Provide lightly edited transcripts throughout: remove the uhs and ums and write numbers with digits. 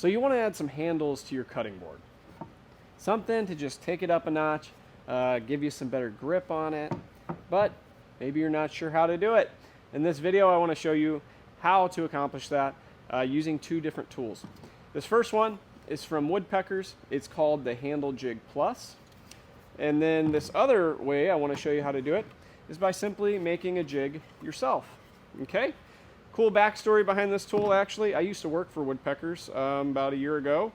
So you want to add some handles to your cutting board. Something to just take it up a notch, give you some better grip on it, but maybe you're not sure how to do it. In this video, I want to show you how to accomplish that using two different tools. This first one is from Woodpeckers. It's called the Handle Jig Plus. And then this other way I want to show you how to do it is by simply making a jig yourself. Okay? Cool backstory behind this tool, actually. I used to work for Woodpeckers about a year ago,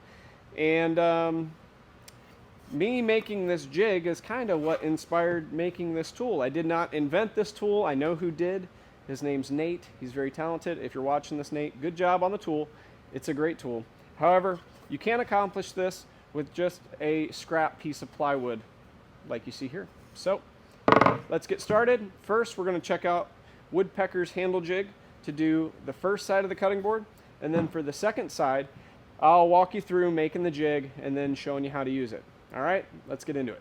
and me making this jig is kind of what inspired making this tool. I did not invent this tool. I know who did. His name's Nate. He's very talented. If you're watching this, Nate, good job on the tool. It's a great tool. However, you can't accomplish this with just a scrap piece of plywood like you see here. So let's get started. First, we're going to check out Woodpeckers Handle Jig to do the first side of the cutting board, and then for the second side I'll walk you through making the jig and then showing you how to use it. Alright, let's get into it.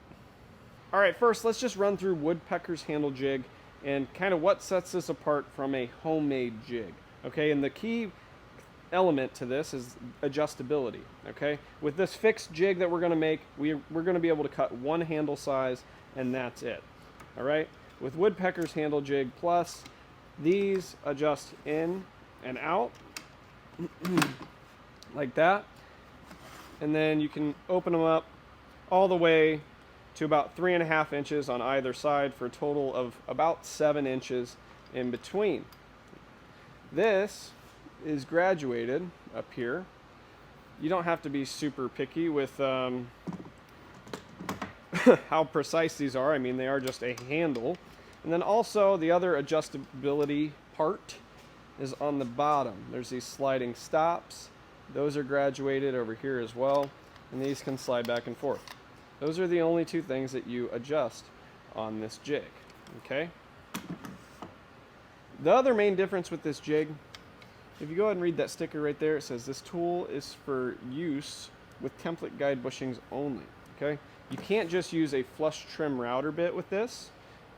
Alright, first let's just run through Woodpeckers Handle Jig and kind of what sets this apart from a homemade jig. Okay, and the key element to this is adjustability. Okay, with this fixed jig that we're going to make, we're going to be able to cut one handle size and that's it. Alright, with Woodpeckers Handle Jig Plus, these adjust in and out like that, and then you can open them up all the way to about 3.5 inches on either side for a total of about 7 inches in between. This is graduated up here. You don't have to be super picky with how precise these are. I mean, they are just a handle. And then also the other adjustability part is on the bottom. There's these sliding stops. Those are graduated over here as well. And these can slide back and forth. Those are the only two things that you adjust on this jig. Okay? The other main difference with this jig, if you go ahead and read that sticker right there, it says this tool is for use with template guide bushings only. Okay? You can't just use a flush trim router bit with this,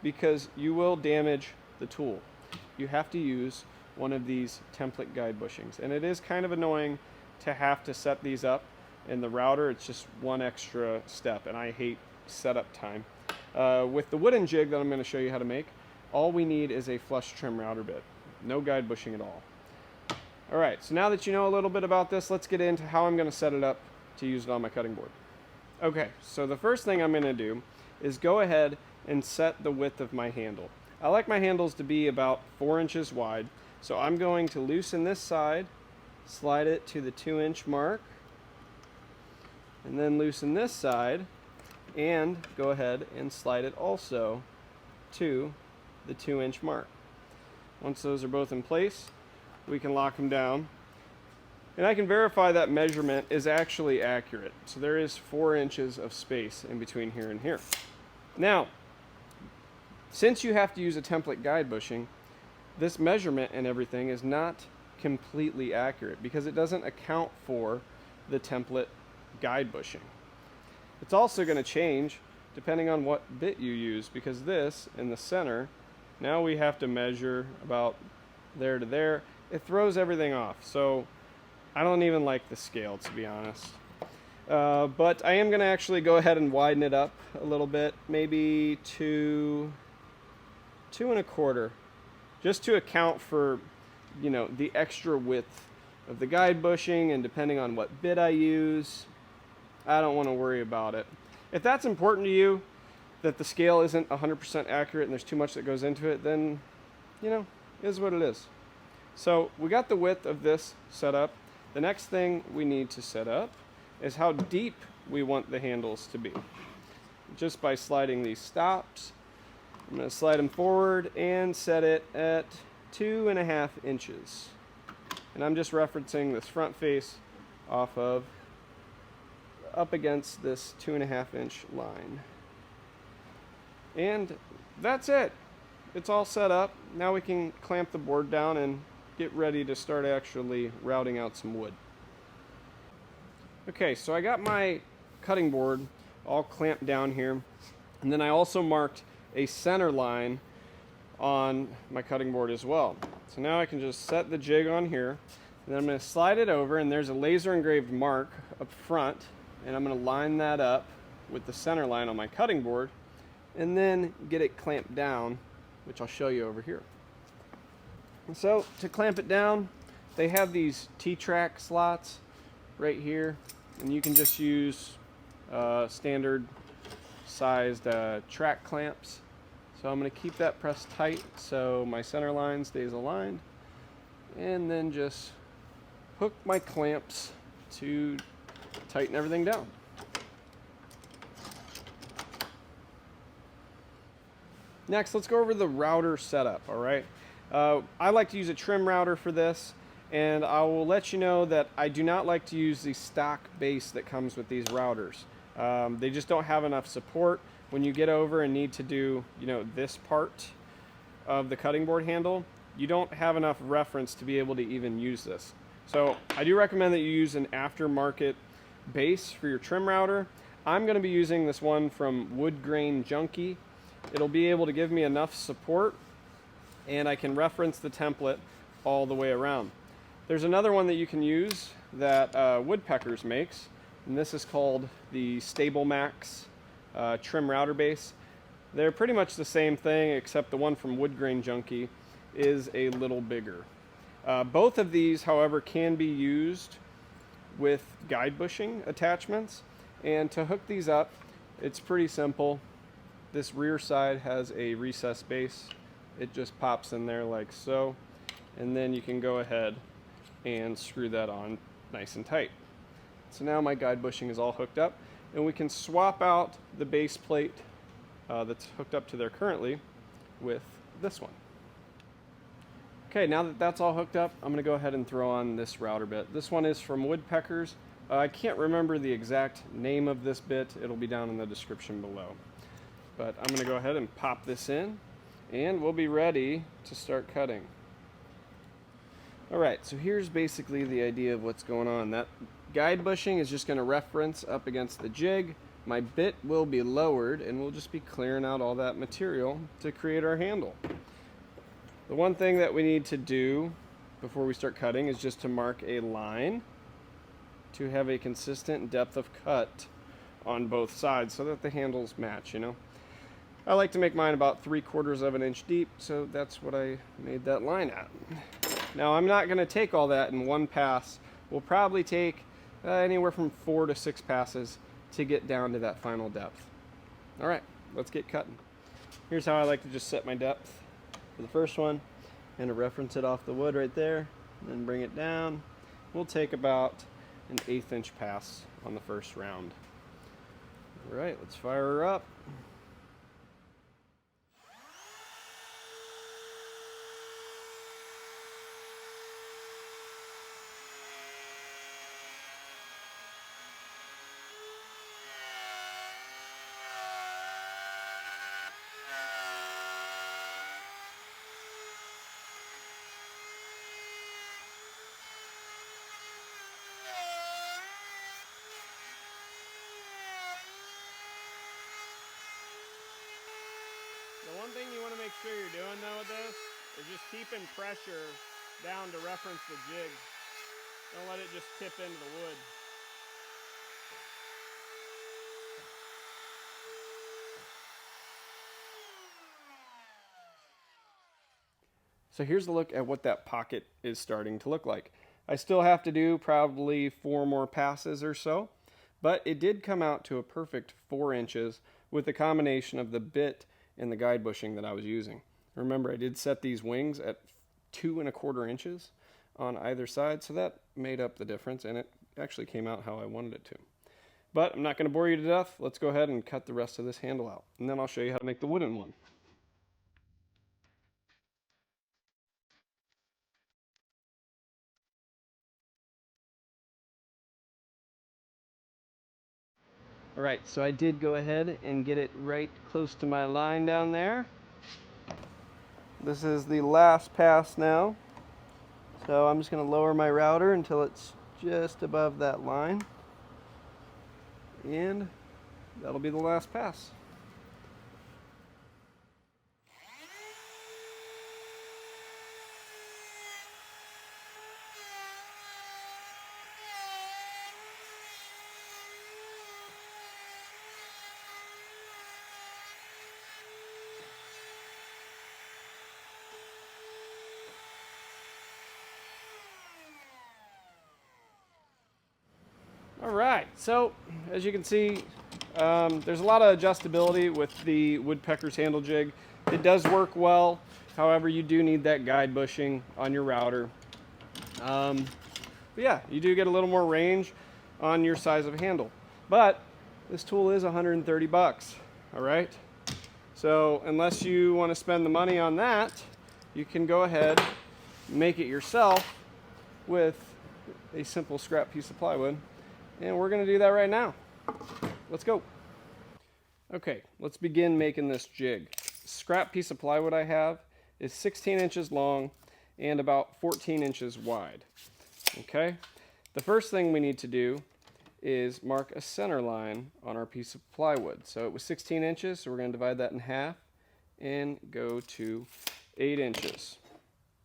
because you will damage the tool. You have to use one of these template guide bushings, and it is kind of annoying to have to set these up in the router. It's just one extra step, and I hate setup time. With the wooden jig that I'm going to show you how to make, all we need is a flush trim router bit. No guide bushing at all. Alright, so now that you know a little bit about this, let's get into how I'm going to set it up to use it on my cutting board. Okay, so the first thing I'm going to do is go ahead and set the width of my handle. I like my handles to be about 4 inches wide, so I'm going to loosen this side, slide it to the 2-inch mark, and then loosen this side and go ahead and slide it also to the 2-inch mark. Once those are both in place, we can lock them down, and I can verify that measurement is actually accurate. So there is 4 inches of space in between here and here. Now, since you have to use a template guide bushing, this measurement and everything is not completely accurate because it doesn't account for the template guide bushing. It's also going to change depending on what bit you use, because this in the center, now we have to measure about there to there. It throws everything off, so I don't even like the scale, to be honest. But I am going to actually go ahead and widen it up a little bit, maybe 2 2.25, just to account for, you know, the extra width of the guide bushing, and depending on what bit I use, I don't want to worry about it. If that's important to you, that the scale isn't 100% accurate and there's too much that goes into it, then, you know, it is what it is. So we got the width of this set up. The next thing we need to set up is how deep we want the handles to be. Just by sliding these stops, I'm going to slide them forward and set it at 2.5 inches. And I'm just referencing this front face off of up against this 2.5 inch line. And that's it. It's all set up. Now we can clamp the board down and get ready to start actually routing out some wood. Okay, so I got my cutting board all clamped down here, and then I also marked a center line on my cutting board as well. So now I can just set the jig on here. And then I'm going to slide it over, and there's a laser engraved mark up front, and I'm going to line that up with the center line on my cutting board, and then get it clamped down, which I'll show you over here. And so to clamp it down, they have these T-track slots right here, and you can just use standard sized track clamps. So I'm going to keep that pressed tight so my center line stays aligned, and then just hook my clamps to tighten everything down. Next, let's go over the router setup, all right? I like to use a trim router for this, and I will let you know that I do not like to use the stock base that comes with these routers. They just don't have enough support. When you get over and need to do, this part of the cutting board handle, you don't have enough reference to be able to even use this. So I do recommend that you use an aftermarket base for your trim router. I'm going to be using this one from Wood Grain Junkie. It'll be able to give me enough support, and I can reference the template all the way around. There's another one that you can use that Woodpeckers makes, and this is called the Stable Max trim router base. They're pretty much the same thing, except the one from Wood Grain Junkie is a little bigger. Both of these, however, can be used with guide bushing attachments, and to hook these up, it's pretty simple. This rear side has a recessed base. It just pops in there like so, and then you can go ahead and screw that on nice and tight. So now my guide bushing is all hooked up, and we can swap out the base plate that's hooked up to there currently with this one. Okay, now that that's all hooked up, I'm going to go ahead and throw on this router bit. This one is from Woodpeckers. I can't remember the exact name of this bit. It'll be down in the description below. But I'm going to go ahead and pop this in, and we'll be ready to start cutting. Alright, so here's basically the idea of what's going on. That guide bushing is just going to reference up against the jig. My bit will be lowered, and we'll just be clearing out all that material to create our handle. The one thing that we need to do before we start cutting is just to mark a line to have a consistent depth of cut on both sides so that the handles match, I like to make mine about 3/4 of an inch deep, so that's what I made that line at. Now I'm not going to take all that in one pass. We'll probably take anywhere from 4 to 6 passes to get down to that final depth. Alright, let's get cutting. Here's how I like to just set my depth for the first one, and to reference it off the wood right there, and then bring it down. We'll take about an 1/8 inch pass on the first round. Alright, let's fire her up. The one thing you want to make sure you're doing though with this is just keeping pressure down to reference the jig. Don't let it just tip into the wood. So here's a look at what that pocket is starting to look like. I still have to do probably 4 more passes or so, but it did come out to a perfect 4 inches with the combination of the bit and the guide bushing that I was using. Remember, I did set these wings at 2 1/4 inches on either side, so that made up the difference, and it actually came out how I wanted it to. But I'm not going to bore you to death. Let's go ahead and cut the rest of this handle out, and then I'll show you how to make the wooden one. Alright, so I did go ahead and get it right close to my line down there. This is the last pass now. So I'm just going to lower my router until it's just above that line. And that'll be the last pass. All right, so as you can see, there's a lot of adjustability with the Woodpeckers Handle Jig. It does work well, however, you do need that guide bushing on your router. But yeah, you do get a little more range on your size of handle. But this tool is 130 bucks, all right? So unless you want to spend the money on that, you can go ahead, make it yourself with a simple scrap piece of plywood. And we're going to do that right now. Let's go. Okay, let's begin making this jig. Scrap piece of plywood I have is 16 inches long and about 14 inches wide. Okay, the first thing we need to do is mark a center line on our piece of plywood. So it was 16 inches, so we're going to divide that in half and go to 8 inches.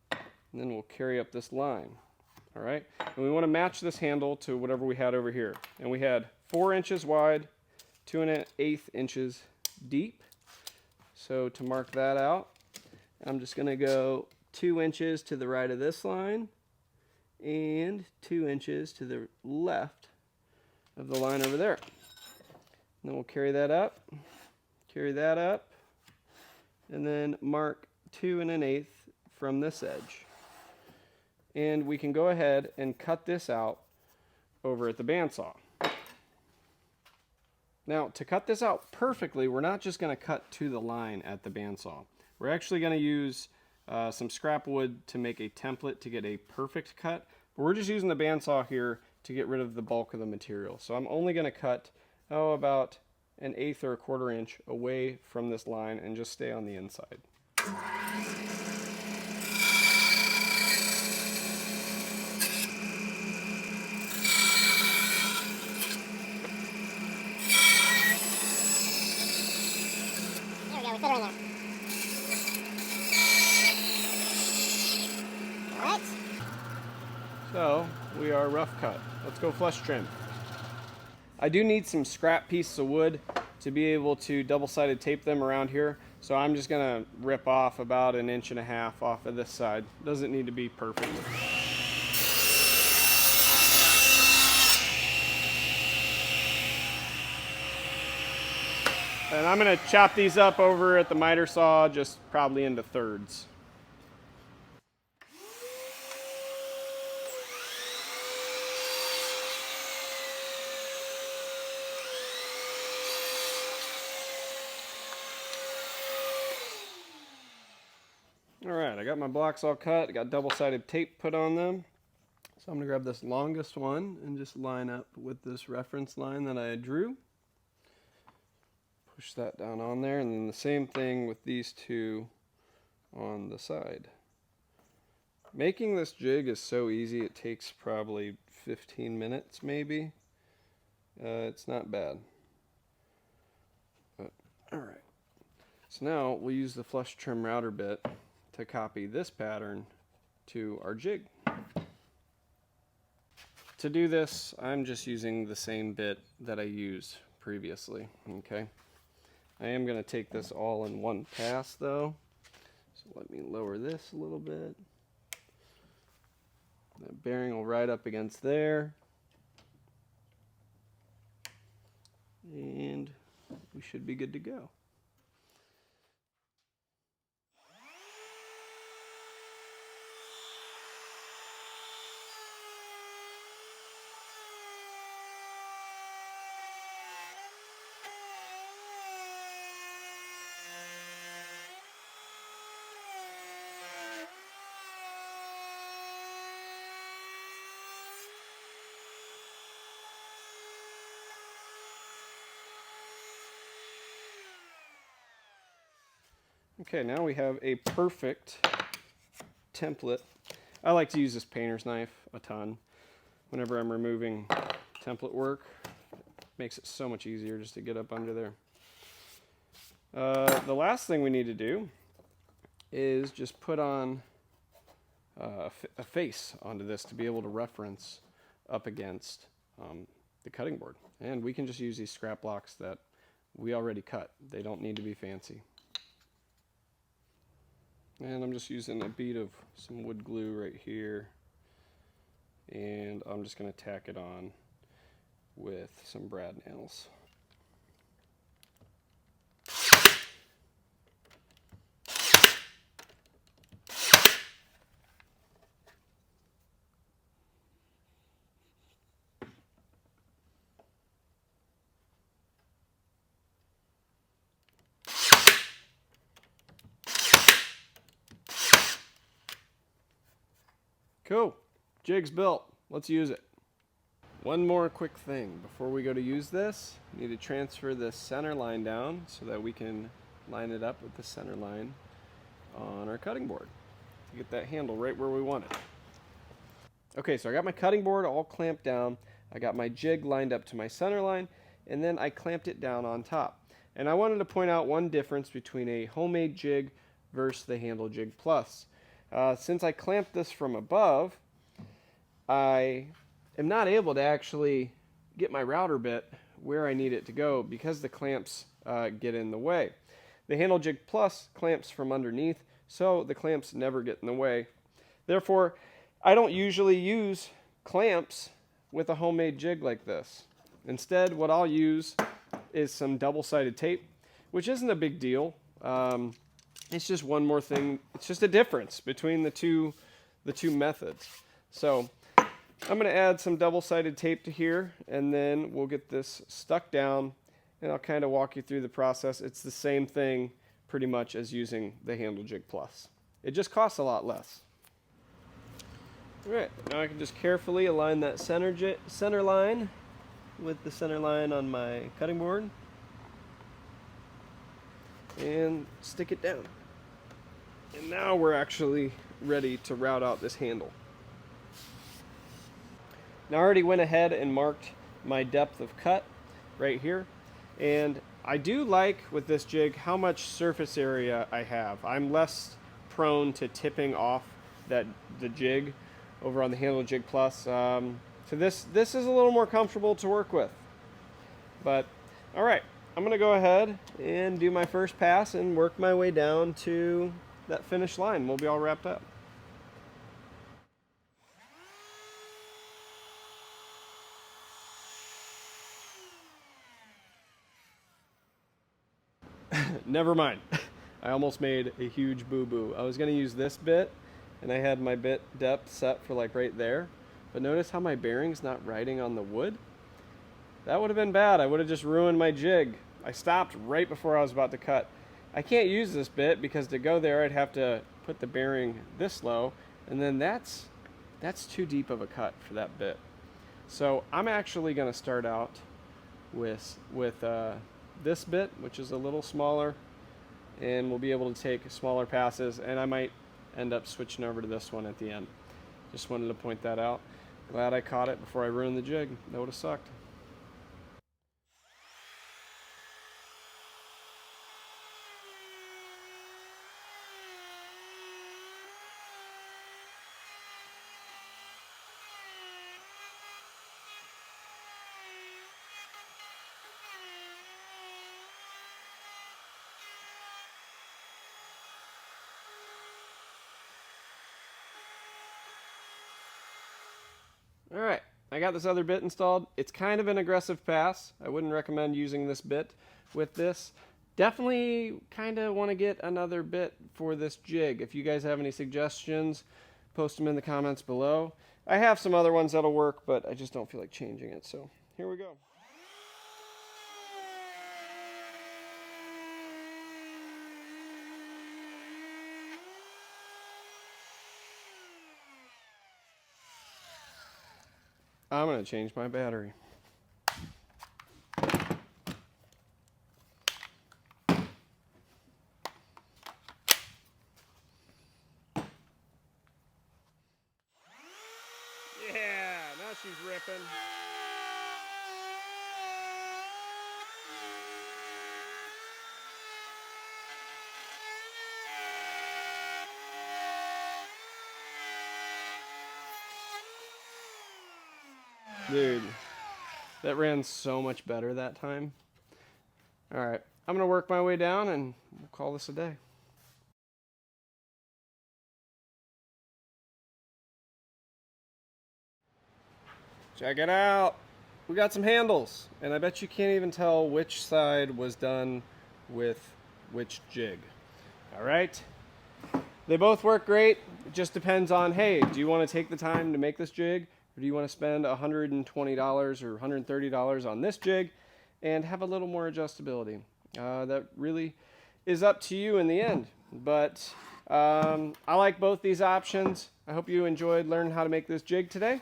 And then we'll carry up this line. All right, and we want to match this handle to whatever we had over here. And we had 4 inches wide, 2 1/8 inches deep. So to mark that out, I'm just going to go 2 inches to the right of this line and 2 inches to the left of the line over there. And then we'll carry that up, and then mark 2 1/8 from this edge. And we can go ahead and cut this out over at the bandsaw. Now, to cut this out perfectly, we're not just going to cut to the line at the bandsaw. We're actually going to use some scrap wood to make a template to get a perfect cut. But we're just using the bandsaw here to get rid of the bulk of the material. So I'm only going to cut, about 1/8 or 1/4 inch away from this line and just stay on the inside. So we are rough cut. Let's go flush trim. I do need some scrap pieces of wood to be able to double-sided tape them around here. So I'm just gonna rip off about 1.5 inches off of this side. Doesn't need to be perfect. And I'm gonna chop these up over at the miter saw, just probably into thirds. Alright, I got my blocks all cut, I got double-sided tape put on them. So I'm going to grab this longest one and just line up with this reference line that I drew. Push that down on there, and then the same thing with these two on the side. Making this jig is so easy, it takes probably 15 minutes maybe. It's not bad. Alright, so now we'll use the flush trim router bit to copy this pattern to our jig. To do this, I'm just using the same bit that I used previously, okay? I am going to take this all in one pass though, so let me lower this a little bit. The bearing will ride up against there, and we should be good to go. Okay, now we have a perfect template. I like to use this painter's knife a ton whenever I'm removing template work. It makes it so much easier just to get up under there. The last thing we need to do is just put on a face onto this to be able to reference up against the cutting board. And we can just use these scrap blocks that we already cut. They don't need to be fancy. And I'm just using a bead of some wood glue right here, and I'm just going to tack it on. with some brad nails. Cool. Jig's built. Let's use it. One more quick thing before we go to use this. We need to transfer this center line down so that we can line it up with the center line on our cutting board to get that handle right where we want it. Okay, so I got my cutting board all clamped down. I got my jig lined up to my center line, and then I clamped it down on top. And I wanted to point out one difference between a homemade jig versus the Handle Jig Plus. Since I clamped this from above, I am not able to actually get my router bit where I need it to go because the clamps get in the way. The Handle Jig Plus clamps from underneath, so the clamps never get in the way. Therefore, I don't usually use clamps with a homemade jig like this. Instead, what I'll use is some double-sided tape, which isn't a big deal. It's just one more thing. It's just a difference between the two methods. So I'm going to add some double-sided tape to here, and then we'll get this stuck down, and I'll kind of walk you through the process. It's the same thing pretty much as using the Handle Jig Plus. It just costs a lot less. All right, now I can just carefully align that center line with the center line on my cutting board and stick it down. And now we're actually ready to route out this handle. Now I already went ahead and marked my depth of cut right here. And I do like with this jig how much surface area I have. I'm less prone to tipping off the jig over on the Handle Jig Plus. So this is a little more comfortable to work with. But all right, I'm gonna go ahead and do my first pass and work my way down to that finish line. We'll be all wrapped up. Never mind. I almost made a huge boo-boo. I was gonna use this bit, and I had my bit depth set for like right there. But notice how my bearing's not riding on the wood? That would have been bad. I would have just ruined my jig. I stopped right before I was about to cut. I can't use this bit because to go there I'd have to put the bearing this low, and then that's too deep of a cut for that bit. So I'm actually going to start out with this bit, which is a little smaller, and we'll be able to take smaller passes, and I might end up switching over to this one at the end. Just wanted to point that out. Glad I caught it before I ruined the jig. That would have sucked. All right, I got this other bit installed. It's kind of an aggressive pass. I wouldn't recommend using this bit with this. Definitely kind of want to get another bit for this jig. If you guys have any suggestions, post them in the comments below. I have some other ones that'll work, but I just don't feel like changing it. So here we go. I'm going to change my battery. Yeah, now she's ripping. Dude, that ran so much better that time. All right, I'm going to work my way down and we'll call this a day. Check it out. we got some handles, and I bet you can't even tell which side was done with which jig. All right, they both work great. It just depends on, hey, do you want to take the time to make this jig, or do you want to spend $120 or $130 on this jig and have a little more adjustability? That really is up to you in the end, but I like both these options. I hope you enjoyed learning how to make this jig today.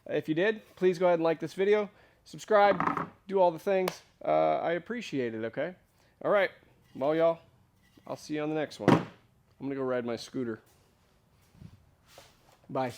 If you did, please go ahead and like this video, subscribe, do all the things. I appreciate it, okay? All right, well, y'all, I'll see you on the next one. I'm gonna go ride my scooter. Bye.